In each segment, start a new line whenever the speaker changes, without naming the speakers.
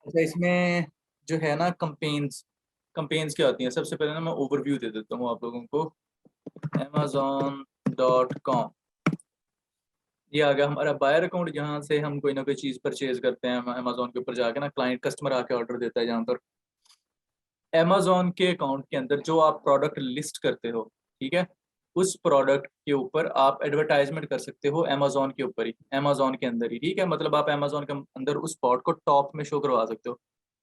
अच्छा, इसमें जो है ना कंपेन्स, कंपेन्स क्या होती हैं? सबसे पहले ना मैं ओवरव्यू दे देता हूँ आप लोगों को। amazon.com, ये आ गया हमारा बायर अकाउंट, जहाँ से हम कोई ना कोई चीज़ परचेज करते हैं। अमेजोन के ऊपर जाके ना क्लाइंट कस्टमर आके ऑर्डर देता है। जहाँ पर अमेजोन के अकाउंट के अंदर जो आप प्रोडक्ट लिस्ट करते हो, ठीक है, उस प्रोडक्ट के ऊपर आप एडवर्टाइजमेंट कर सकते हो अमेजोन के ऊपर ही, अमेजोन के अंदर ही, ठीक है। मतलब आप अमेजोन के अंदर उस पॉट को टॉप में शो करवा सकते हो।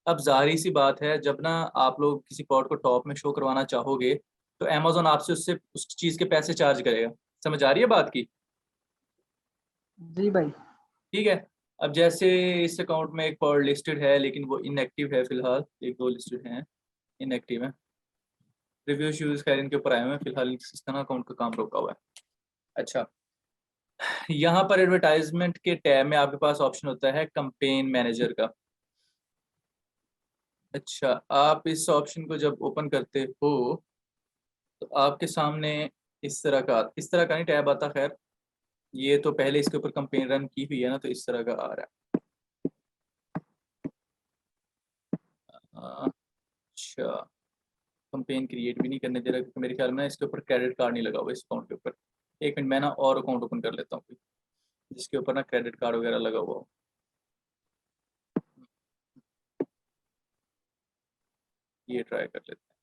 अब जाहिर सी बात है, जब ना आप लोग किसी पॉट को टॉप में शो करवाना चाहोगे तो अमेजोन आपसे उससे उस चीज़ के पैसे चार्ज करेगा। समझ आ रही है बात की?
जी भाई।
ठीक है। अब जैसे इस अकाउंट में एक पॉट लिस्टेड है लेकिन वो इनएक्टिव है फिलहाल, एक दो लिस्टेड हैं, इनएक्टिव है। रिव्यू शूज खैर इनके ऊपर आए हुए हैं, फिलहाल इसका ना अकाउंट का काम रोका हुआ है। अच्छा, यहाँ पर एडवर्टाइजमेंट के टैब में आपके पास ऑप्शन होता है कंपेन मैनेजर का। अच्छा, आप इस ऑप्शन को जब ओपन करते हो तो आपके सामने इस तरह का नहीं टैब आता। खैर, ये तो पहले इसके ऊपर कंपेन रन की हुई है ना, तो इस तरह का आ रहा है। अच्छा, कंपेन क्रिएट भी नहीं करने दे रहा, क्योंकि मेरे ख्याल में इसके ऊपर क्रेडिट कार्ड नहीं लगा हुआ इस अकाउंट के ऊपर। एक मिनट, मैं ना और अकाउंट ओपन कर लेता हूँ जिसके ऊपर ना क्रेडिट कार्ड वगैरह लगा हुआ हो। ये ट्राई कर लेते हैं।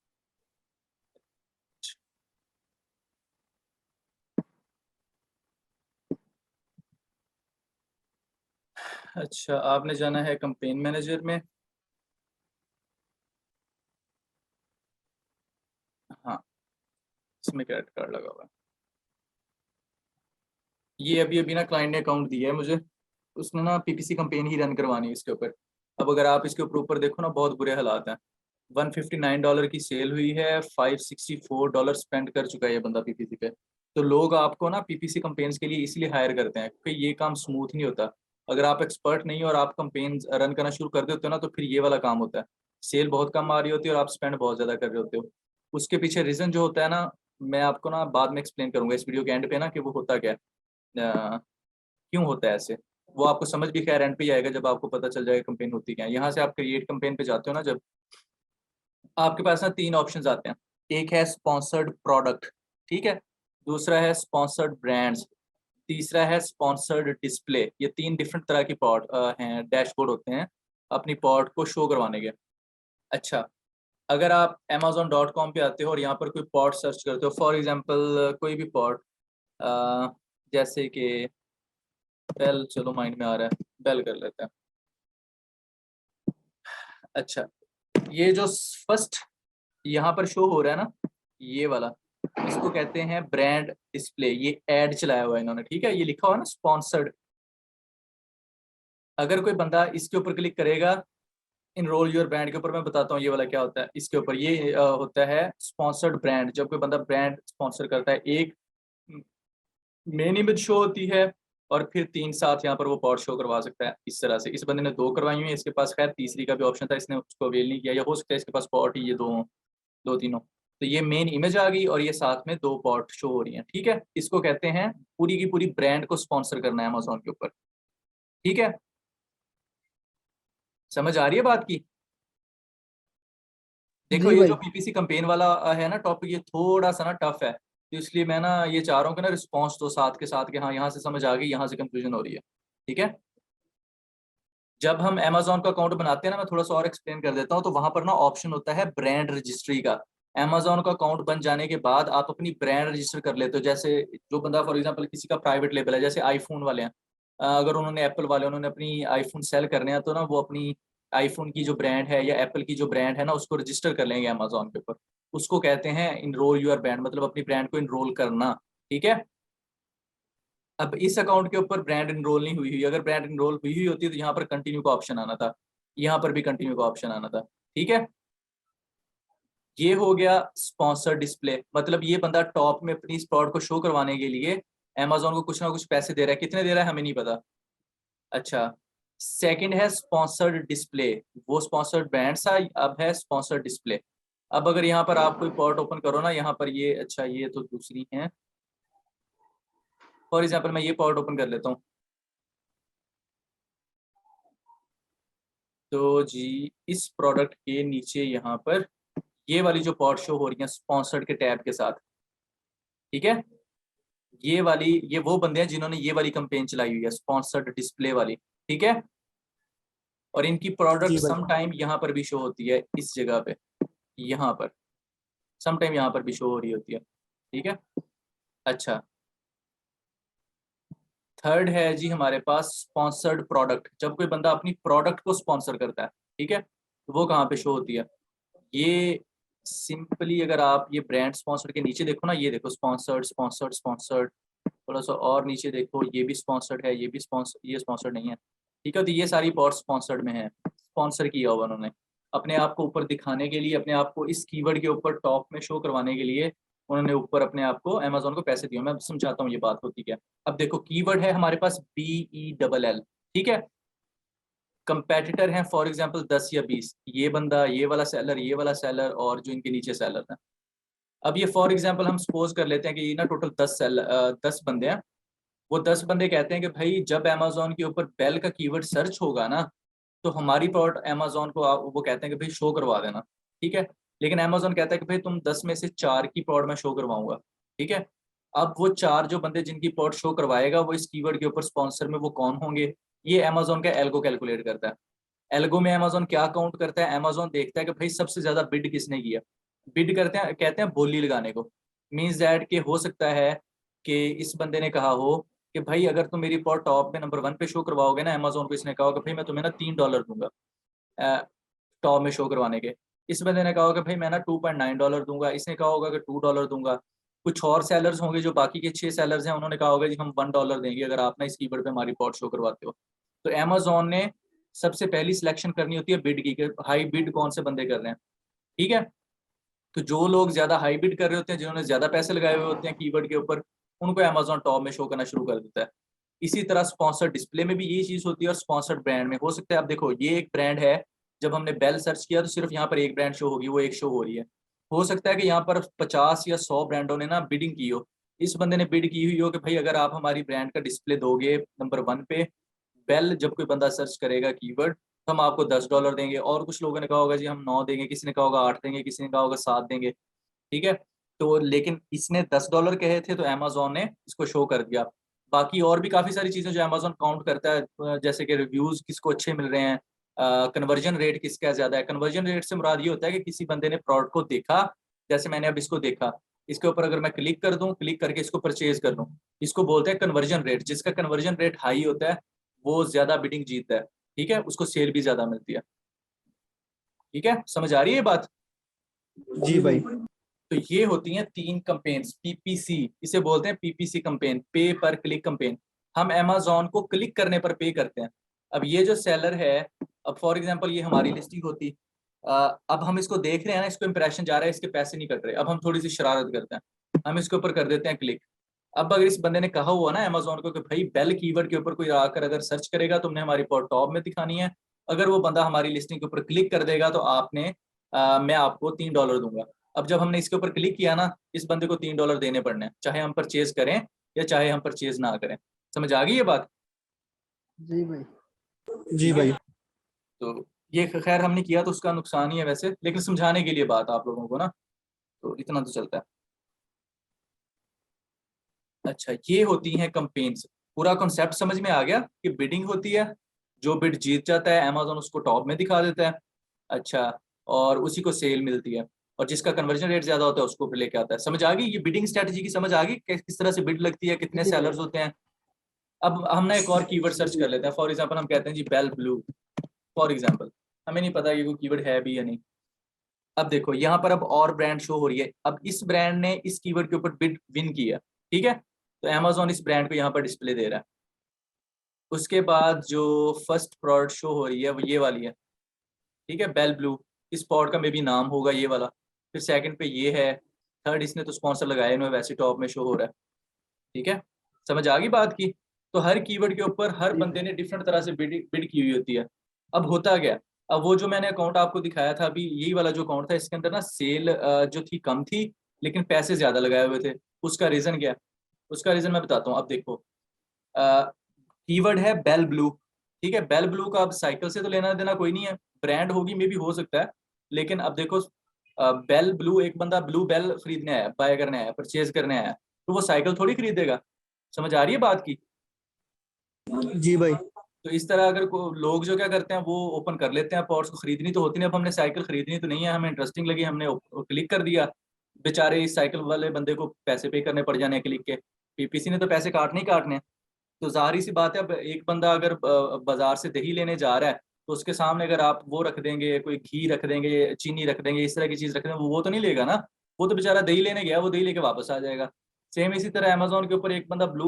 अच्छा, आपने जाना है कंपेन मैनेजर में। हाँ, इसमें क्रेडिट कार्ड लगा हुआ है। ये अभी अभी ना क्लाइंट ने अकाउंट दिया है मुझे, उसने ना पीपीसी कंपेन ही रन करवानी है इसके ऊपर। अब अगर आप इसके ऊपर देखो ना, बहुत बुरे हालात हैं। $159 की सेल हुई है, $564 स्पेंड कर चुका है ये बंदा पीपीसी पे। तो लोग आपको ना पीपीसी कंपेन्स के लिए इसलिए हायर करते हैं क्योंकि ये काम स्मूथ नहीं होता। अगर आप एक्सपर्ट नहीं हो और आप कंपेन रन करना शुरू कर देते हो ना, तो फिर ये वाला काम होता है। सेल बहुत कम आ रही होती है और आप स्पेंड बहुत ज़्यादा कर रहे होते हो। उसके पीछे रीज़न जो होता है ना, मैं आपको ना बाद में एक्सप्लेन करूंगा इस वीडियो के एंड पे ना, कि वो होता क्या है, क्यों होता है ऐसे। वो आपको समझ भी खैर एंड पे ही आएगा जब आपको पता चल जाएगा कंपेन होती क्या है। यहाँ से आप क्रिएट कंपेन पे जाते हो ना, जब आपके पास ना तीन ऑप्शंस आते हैं। एक है स्पॉन्सर्ड प्रोडक्ट, ठीक है, दूसरा है स्पॉन्सर्ड ब्रांड्स, तीसरा है स्पॉन्सर्ड डिस्प्ले। ये तीन डिफरेंट तरह की पॉड हैं, डैशबोर्ड होते हैं अपनी पॉड को शो करवाने के। अच्छा, अगर आप amazon.com पे आते हो और यहाँ पर कोई पॉड सर्च करते हो, फॉर एग्जांपल कोई भी पॉड, जैसे कि बेल, चलो माइंड में आ रहा है, बेल कर लेते हैं। अच्छा, ये जो फर्स्ट यहाँ पर शो हो रहा है ना, ये वाला, इसको कहते हैं ब्रांड डिस्प्ले। ये एड चलाया हुआ है इन्होंने, ठीक है, ये लिखा हुआ है ना स्पॉन्सर्ड। अगर कोई बंदा इसके ऊपर क्लिक करेगा, इनरोल योर ब्रांड के ऊपर, मैं बताता हूँ ये वाला क्या होता है। इसके ऊपर ये होता है स्पॉन्सर्ड ब्रांड। जब कोई बंदा ब्रांड स्पॉन्सर करता है, एक मेन इमेज शो होती है और फिर तीन साथ यहाँ पर वो पॉड शो करवा सकता है। इस तरह से इस बंदे ने दो करवाई हुई है, इसके पास खैर तीसरी का भी ऑप्शन था, इसने उसको अवेल नहीं किया, या हो सकता है इसके पास पॉट ही ये दो, दो तीनों। तो ये मेन इमेज आ गई और ये साथ में दो पॉट शो हो रही हैं, ठीक है। इसको कहते हैं पूरी की पूरी ब्रांड को स्पॉन्सर करना है अमेजोन के ऊपर, ठीक है। समझ आ रही है बात की? देखो,
जी
ये जो
भाई।
पीपीसी कंपेन वाला है ना टॉपिक, ये थोड़ा सा ना टफ है, तो इसलिए मैं ना ये चाह रहा हूँ कि ना रिस्पॉन्स दो साथ के साथ, कि हाँ यहाँ से समझ आ गई, यहाँ से कंफ्यूजन हो रही है, ठीक है। जब हम अमेजोन का अकाउंट बनाते हैं ना, मैं थोड़ा सा और एक्सप्लेन कर देता हूँ, तो वहां पर ना ऑप्शन होता है ब्रांड रजिस्ट्री का। अमेजोन का अकाउंट बन जाने के बाद आप अपनी ब्रांड रजिस्टर कर लेते हो। जैसे जो बंदा फॉर एग्जांपल किसी का प्राइवेट लेबल है, जैसे आईफोन वाले हैं, अगर उन्होंने एप्पल वाले उन्होंने अपनी आईफोन सेल करने हैं, तो ना वो अपनी आईफोन की जो ब्रांड है या एप्पल की जो ब्रांड है ना, उसको रजिस्टर कर लेंगे अमेजोन के ऊपर। उसको कहते हैं इनरोल यूर ब्रांड, मतलब अपनी ब्रांड को इनरोल करना, ठीक है। अब इस अकाउंट के ऊपर ब्रांड इनरोल नहीं हुई हुई, अगर ब्रांड इनरोल हुई हुई होती तो यहाँ पर कंटिन्यू का ऑप्शन आना था, यहाँ पर भी कंटिन्यू का ऑप्शन आना था, ठीक है। ये हो गया स्पॉन्सर डिस्प्ले, मतलब ये बंदा टॉप में अपनी स्पॉट को शो करवाने के लिए अमेजोन को कुछ ना कुछ पैसे दे रहा है, कितने दे रहा है हमें नहीं पता। अच्छा, सेकंड है स्पॉन्सर्ड डिस्प्ले, वो स्पॉन्सर्ड ब्रांड सा, अब है स्पॉन्सर्ड डिस्प्ले। अब अगर यहाँ पर आप कोई पॉट ओपन करो ना, यहाँ पर ये, अच्छा ये तो दूसरी है, फॉर एग्जाम्पल मैं ये पॉट ओपन कर लेता हूँ। तो जी इस प्रोडक्ट के नीचे यहाँ पर ये वाली जो पॉड शो हो रही है स्पॉन्सर्ड के टैब के साथ, ठीक है। ये वाली, ये वो बंदे हैं जिन्होंने ये वाली कैंपेन चलाई हुई है स्पॉन्सर्ड डिस्प्ले वाली, ठीक है। और इनकी प्रोडक्ट
जी भाई।
सम टाइम यहाँ पर भी शो होती है, इस जगह पे, यहाँ पर सम टाइम यहाँ पर भी शो हो रही होती है, ठीक है। अच्छा, थर्ड है जी हमारे पास स्पॉन्सर्ड प्रोडक्ट। जब कोई बंदा अपनी प्रोडक्ट को स्पॉन्सर करता है, ठीक है, तो वो कहाँ पे शो होती है? ये सिंपली अगर आप ये ब्रांड स्पॉन्सर्ड के नीचे देखो ना, ये देखो स्पॉन्सर्ड स्पॉन्सर्ड स्पॉन्सर्ड, थोड़ा सा और नीचे देखो, ये भी स्पॉन्सर्ड है, ये भी स्पॉन्सर, ये स्पॉन्सर्ड नहीं है, ठीक है। तो ये सारी पॉड स्पॉन्सर्ड में है, स्पॉन्सर किया हुआ उन्होंने अपने आप को ऊपर दिखाने के लिए, अपने आप को इस कीवर्ड के ऊपर टॉप में शो करवाने के लिए उन्होंने ऊपर अपने आप को अमेजोन को पैसे दिए। मैं समझाता हूँ ये बात होती क्या। अब देखो कीवर्ड है हमारे पास BELL, ठीक है। कंपेटिटर हैं फॉर एग्जांपल 10 या 20, ये बंदा, ये वाला सेलर, ये वाला सेलर, और जो इनके नीचे सेलर हैं। अब ये फॉर एग्जांपल हम सपोज कर लेते हैं कि ये ना टोटल 10 बंदे हैं। वो 10 बंदे कहते हैं कि भाई जब अमेजोन के ऊपर बेल का कीवर्ड सर्च होगा ना, तो हमारी प्रोडक्ट अमेजोन को वो कहते हैं कि भाई शो करवा देना, ठीक है। लेकिन अमेजोन कहता है कि भाई तुम 10 में से 4 की प्रोडक्ट मैं शो करवाऊंगा, ठीक है। अब वो 4 जो बंदे जिनकी प्रोडक्ट शो करवाएगा वो इस कीवर्ड के ऊपर स्पॉन्सर में वो कौन होंगे, ये अमेजोन का एल्गो कैलकुलेट करता है। एल्गो में अमेजोन क्या काउंट करता है? अमेजोन देखता है कि भाई सबसे ज्यादा बिड किसने किया। बिड करते हैं, कहते हैं बोली लगाने को। मीन्स दैट कि हो सकता है कि इस बंदे ने कहा हो कि भाई अगर तुम मेरी पॉट टॉप में नंबर 1 पे शो करवाओगे ना, अमेजोन को इसने कहा कि भाई मैं तुम्हें ना $3 दूंगा टॉप में शो करवाने के। इस बंदे ने कहा होगा भाई मैं ना $2.9 दूंगा, इसने कहा होगा कि $2 दूंगा। कुछ और सेलर्स होंगे जो बाकी के 6 सेलर्स हैं, उन्होंने कहा होगा जी हम $1 देंगे अगर आप ना इस कीवर्ड पे हमारी पॉट शो करवाते हो। तो अमेजोन ने सबसे पहली सिलेक्शन करनी होती है बिड की, कि हाई बिड कौन से बंदे कर रहे हैं, ठीक है। तो जो लोग ज्यादा हाई बिड कर रहे होते हैं, जिन्होंने ज्यादा पैसे लगाए हुए होते हैं कीवर्ड के ऊपर, उनको अमेजोन टॉप में शो करना शुरू कर देता है। इसी तरह स्पॉन्सर्ड डिस्प्ले में भी यही चीज होती है, और स्पॉन्सर्ड ब्रांड में हो सकता है। आप देखो ये एक ब्रांड है, जब हमने बेल सर्च किया तो सिर्फ यहाँ पर एक ब्रांड शो होगी, वो एक शो हो रही है। हो सकता है कि यहाँ पर 50 या 100 ब्रांडों ने ना बिडिंग की हो, इस बंदे ने बिड की हुई हो कि भाई अगर आप हमारी ब्रांड का डिस्प्ले दोगे नंबर 1 पे, बेल जब कोई बंदा सर्च करेगा कीवर्ड, तो हम आपको $10 देंगे। और कुछ लोगों ने कहा होगा जी हम 9 देंगे, किसी ने कहा होगा 8 देंगे, किसी ने कहा होगा 7 देंगे, ठीक है। तो लेकिन इसने $10 कहे थे तो अमेजोन ने इसको शो कर दिया। बाकी और भी काफी सारी चीजें जो अमेजोन काउंट करता है, जैसे कि रिव्यूज किसको अच्छे मिल रहे हैं, कन्वर्जन रेट किसका ज्यादा है। कन्वर्जन रेट से मुराद ये होता है कि किसी बंदे ने प्रोडक्ट को देखा, जैसे मैंने अब इसको देखा, इसके ऊपर अगर मैं क्लिक कर दूं, क्लिक करके इसको परचेज कर लूं, इसको बोलते हैं कन्वर्जन रेट। जिसका कन्वर्जन रेट हाई होता है वो ज्यादा बिडिंग जीतता है, ठीक है, उसको सेल भी ज्यादा मिलती है, ठीक है। समझ आ रही है ये बात?
जी भाई।
तो ये होती हैं 3 कंपेन्स, PPC इसे बोलते हैं, PPC कंपेन, पे पर क्लिक कंपेन। हम अमेजोन को क्लिक करने पर पे करते हैं। अब ये जो सेलर है, अब फॉर एग्जांपल ये हमारी लिस्टिंग होती, अब हम इसको देख रहे हैं ना, इसको इंप्रेशन जा रहा है, इसके पैसे नहीं कट रहे। अब हम थोड़ी सी शरारत करते हैं, हम इसके ऊपर कर देते हैं क्लिक। अब अगर इस बंदे ने कहा हुआ ना अमेजोन को कि भाई बेल कीवर्ड के ऊपर कोई आकर अगर सर्च करेगा, तुमने हमारी टॉप में दिखानी है, अगर वो बंदा हमारी लिस्टिंग के ऊपर क्लिक कर देगा तो मैं आपको $3 दूंगा। अब जब हमने इसके ऊपर क्लिक किया ना, इस बंदे को $3 देने पड़ने हैं, चाहे हम परचेज करें या चाहे हम परचेज ना करें। समझ आ गई ये बात?
जी भाई।
जी
ठीक है।
भाई।
तो ये खैर हमने किया तो उसका नुकसान ही है वैसे, लेकिन समझाने के लिए बात आप लोगों को ना, तो इतना तो चलता है। अच्छा, ये होती हैं कंपेन्स। पूरा कॉन्सेप्ट समझ में आ गया कि बिडिंग होती है, जो बिड जीत जाता है अमेजोन उसको टॉप में दिखा देता है, अच्छा, और उसी को सेल मिलती है, और जिसका कन्वर्जन रेट ज्यादा होता है उसको फिर लेके आता है। समझ आ गई ये बिडिंग स्ट्रेटजी की? समझ आ गई किस तरह से बिड लगती है, कितने
जी भाई।
सेलर्स होते हैं। अब हम ना एक और कीवर्ड सर्च कर लेते हैं। फॉर एग्जांपल हम कहते हैं जी बेल ब्लू, फॉर एग्जांपल, हमें नहीं पता ये कोई कीवर्ड है भी या नहीं। अब देखो यहाँ पर अब और ब्रांड शो हो रही है। अब इस ब्रांड ने इस कीवर्ड के ऊपर बिड विन किया, ठीक है, तो अमेजोन इस ब्रांड को यहाँ पर डिस्प्ले दे रहा है। उसके बाद जो फर्स्ट प्रोडक्ट शो हो रही है वो ये वाली है, ठीक है, बेल ब्लू। इस पॉड का मे भी नाम होगा ये वाला। फिर सेकंड पे ये है, थर्ड इसने तो स्पॉन्सर लगाया इन्होंने, वैसे टॉप में शो हो रहा है, ठीक है। समझ आ गई बात की? तो हर कीवर्ड के ऊपर हर
जी
बंदे
भाई।
ने डिफरेंट तरह से बिड की हुई होती है। अब होता क्या, अब वो जो मैंने अकाउंट आपको दिखाया था अभी, यही वाला जो अकाउंट था, इसके अंदर ना सेल जो थी कम थी, लेकिन पैसे ज्यादा लगाए हुए थे। उसका रीजन क्या है? उसका रीजन मैं बताता हूँ। अब देखो, कीवर्ड है बेल ब्लू, ठीक है, बेल ब्लू का अब साइकिल से तो लेना देना कोई नहीं है, ब्रांड होगी मे भी हो सकता है, लेकिन अब देखो बेल ब्लू, एक बंदा ब्लू बेल खरीदने आया, बाय करने आया, परचेज करने आया, तो वो साइकिल थोड़ी खरीदेगा। समझ आ रही है बात की?
जी भाई।
तो इस तरह अगर लोग जो क्या करते हैं वो ओपन कर लेते हैं पॉट्स को, खरीदनी तो होती नहीं, अब हमने साइकिल खरीदनी तो नहीं है, हमें इंटरेस्टिंग लगी, हमने क्लिक कर दिया, बेचारे इस साइकिल वाले बंदे को पैसे पे करने पड़ जाने क्लिक के, पीपीसी ने तो पैसे काटने ही काटने हैं। तो जाहिर सी बात है, अब एक बंदा अगर बाजार से दही लेने जा रहा है, तो उसके सामने अगर आप वो रख देंगे, कोई घी रख देंगे, चीनी रख देंगे, इस तरह की चीज रख देंगे, वो तो नहीं लेगा ना। वो तो बेचारा दही लेने गया, वो दही लेके वापस आ जाएगा। सेम इसी तरह अमेजोन के ऊपर एक बंदा ब्लू